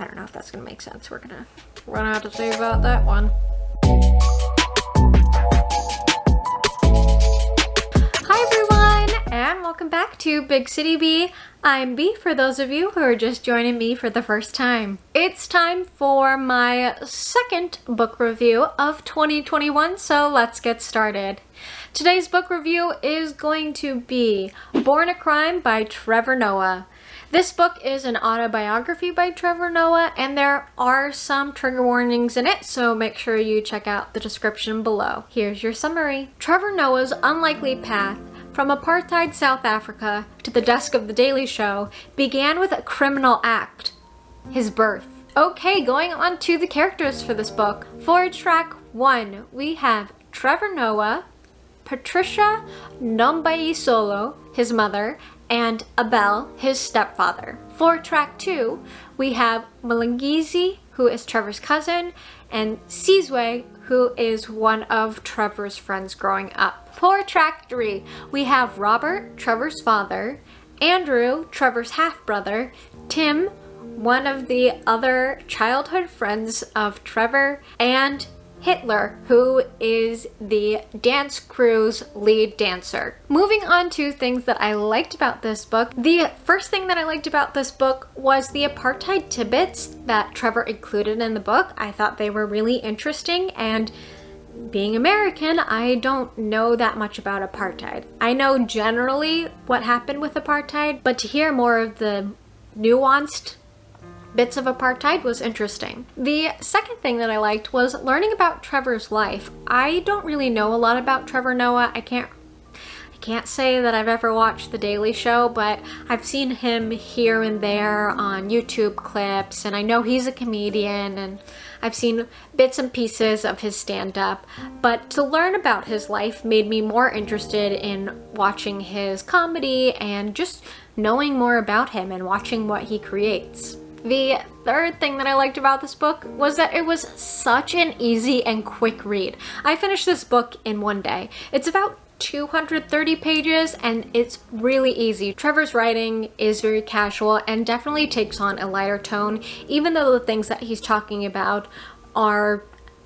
I don't know if that's gonna make sense. We're gonna run out to say about that one. Hi everyone, and welcome back to Big City B. I'm B for those of you who are just joining me for the first time. It's time for my second book review of 2021, so let's get started. Today's book review is going to be Born a Crime by Trevor Noah. This book is an autobiography by Trevor Noah, and there are some trigger warnings in it, so make sure you check out the description below. Here's your summary. Trevor Noah's unlikely path from apartheid South Africa to the desk of The Daily Show began with a criminal act: his birth. Okay, going on to the characters for this book. For track 1, we have Trevor Noah, Patricia Nombaisolo, his mother, and Abel, his stepfather. For track 2, we have Malangizi, who is Trevor's cousin, and Sizwe, who is one of Trevor's friends growing up. For track 3, we have Robert, Trevor's father, Andrew, Trevor's half-brother, Tim, one of the other childhood friends of Trevor, and Hitler, who is the dance crew's lead dancer. Moving on to things that I liked about this book. The first thing that I liked about this book was the apartheid tidbits that Trevor included in the book. I thought they were really interesting, and being American, I don't know that much about apartheid. I know generally what happened with apartheid, but to hear more of the nuanced bits of apartheid was interesting. The second thing that I liked was learning about Trevor's life. I don't really know a lot about Trevor Noah. I can't say that I've ever watched The Daily Show, but I've seen him here and there on YouTube clips, and I know he's a comedian, and I've seen bits and pieces of his stand-up. But to learn about his life made me more interested in watching his comedy and just knowing more about him and watching what he creates. The third thing that I liked about this book was that it was such an easy and quick read. I finished this book in one day. It's about 230 pages, and it's really easy. Trevor's writing is very casual and definitely takes on a lighter tone, even though the things that he's talking about are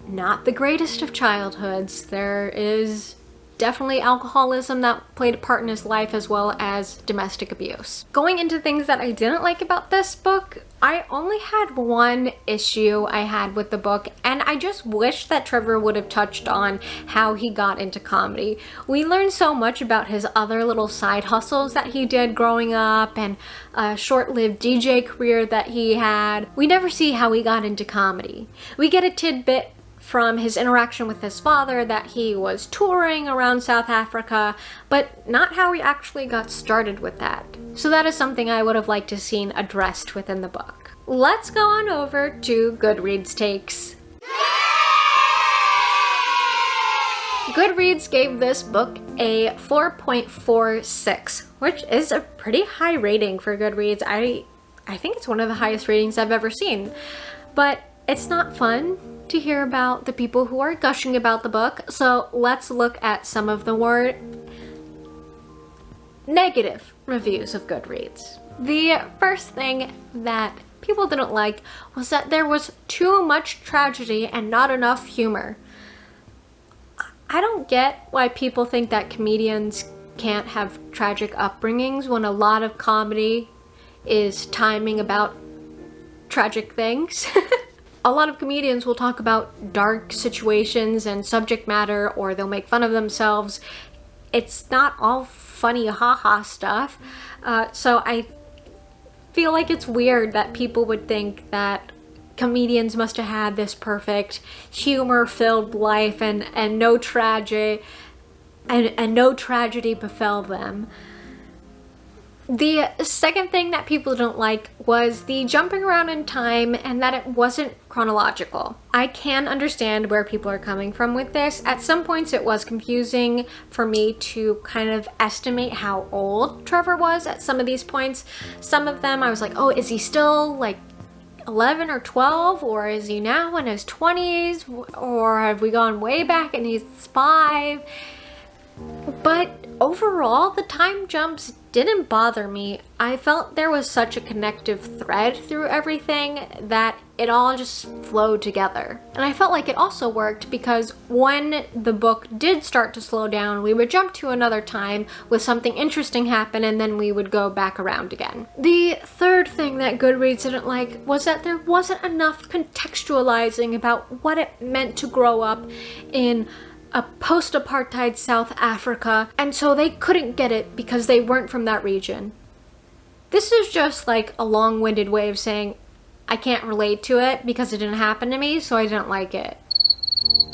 not the greatest of childhoods. There is definitely alcoholism that played a part in his life, as well as domestic abuse. Going into things that I didn't like about this book, I only had one issue I had with the book, and I just wish that Trevor would have touched on how he got into comedy. We learned so much about his other little side hustles that he did growing up, and a short-lived DJ career that he had. We never see how he got into comedy. We get a tidbit from his interaction with his father that he was touring around South Africa, but not how he actually got started with that. So that is something I would have liked to seen addressed within the book. Let's go on over to Goodreads takes. Goodreads gave this book a 4.46, which is a pretty high rating for Goodreads. I think it's one of the highest ratings I've ever seen. But it's not fun to hear about the people who are gushing about the book, so let's look at some of the more negative reviews of Goodreads. The first thing that people didn't like was that there was too much tragedy and not enough humor. I don't get why people think that comedians can't have tragic upbringings when a lot of comedy is timing about tragic things. A lot of comedians will talk about dark situations and subject matter, or they'll make fun of themselves. It's not all funny haha stuff. So I feel like it's weird that people would think that comedians must have had this perfect humor-filled life and no tragedy befell them. The second thing that people don't like was the jumping around in time and that it wasn't chronological. I can understand where people are coming from with this. At some points it was confusing for me to kind of estimate how old Trevor was at some of these points. Some of them I was like, oh, is he still like 11 or 12, or is he now in his 20s, or have we gone way back and he's 5? But overall, the time jumps didn't bother me. I felt there was such a connective thread through everything that it all just flowed together. And I felt like it also worked because when the book did start to slow down, we would jump to another time with something interesting happen, and then we would go back around again. The third thing that Goodreads didn't like was that there wasn't enough contextualizing about what it meant to grow up in a post-apartheid South Africa, and so they couldn't get it because they weren't from that region. This is just like a long-winded way of saying I can't relate to it because it didn't happen to me, so I didn't like it.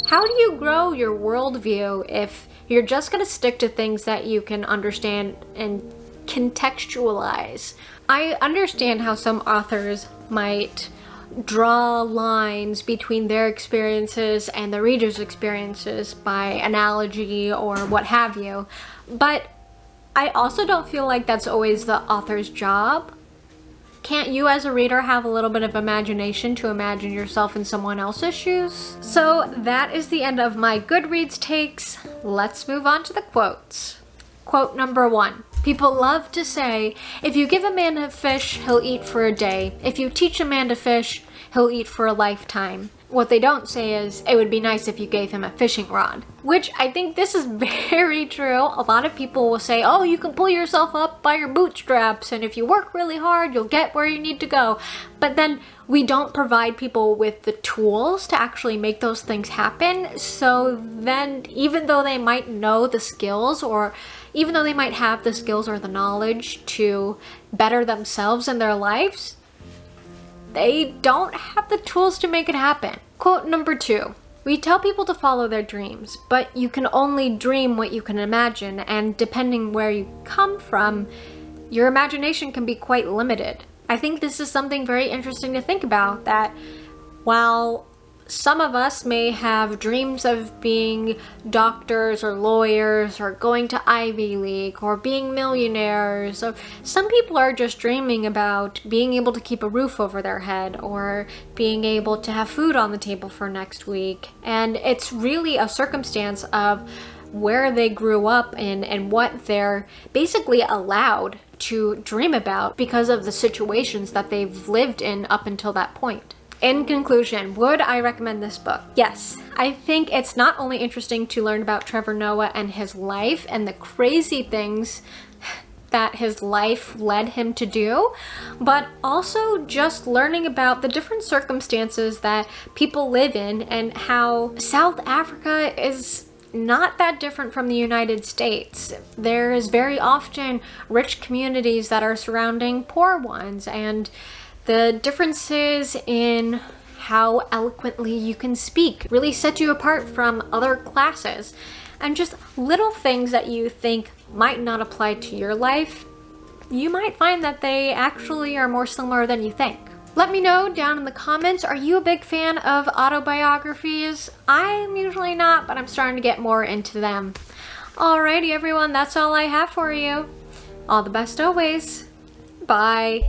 How do you grow your worldview if you're just gonna stick to things that you can understand and contextualize? I understand how some authors might draw lines between their experiences and the reader's experiences by analogy or what have you, but I also don't feel like that's always the author's job. Can't you as a reader have a little bit of imagination to imagine yourself in someone else's shoes? So that is the end of my Goodreads takes. Let's move on to the quotes. Quote number 1. People love to say, if you give a man a fish, he'll eat for a day. If you teach a man to fish, he'll eat for a lifetime. What they don't say is, it would be nice if you gave him a fishing rod. Which I think this is very true. A lot of people will say, oh, you can pull yourself up by your bootstraps, and if you work really hard, you'll get where you need to go. But then we don't provide people with the tools to actually make those things happen. So then, even though they might know the skills, or even though they might have the skills or the knowledge to better themselves in their lives, they don't have the tools to make it happen. Quote number 2. We tell people to follow their dreams, but you can only dream what you can imagine, and depending where you come from, your imagination can be quite limited. I think this is something very interesting to think about, that while some of us may have dreams of being doctors or lawyers or going to Ivy League or being millionaires, or some people are just dreaming about being able to keep a roof over their head or being able to have food on the table for next week. And it's really a circumstance of where they grew up in and what they're basically allowed to dream about because of the situations that they've lived in up until that point. In conclusion, would I recommend this book? Yes. I think it's not only interesting to learn about Trevor Noah and his life and the crazy things that his life led him to do, but also just learning about the different circumstances that people live in and how South Africa is not that different from the United States. There is very often rich communities that are surrounding poor ones, and the differences in how eloquently you can speak really set you apart from other classes. And just little things that you think might not apply to your life, you might find that they actually are more similar than you think. Let me know down in the comments, are you a big fan of autobiographies? I'm usually not, but I'm starting to get more into them. Alrighty everyone, that's all I have for you. All the best always. Bye.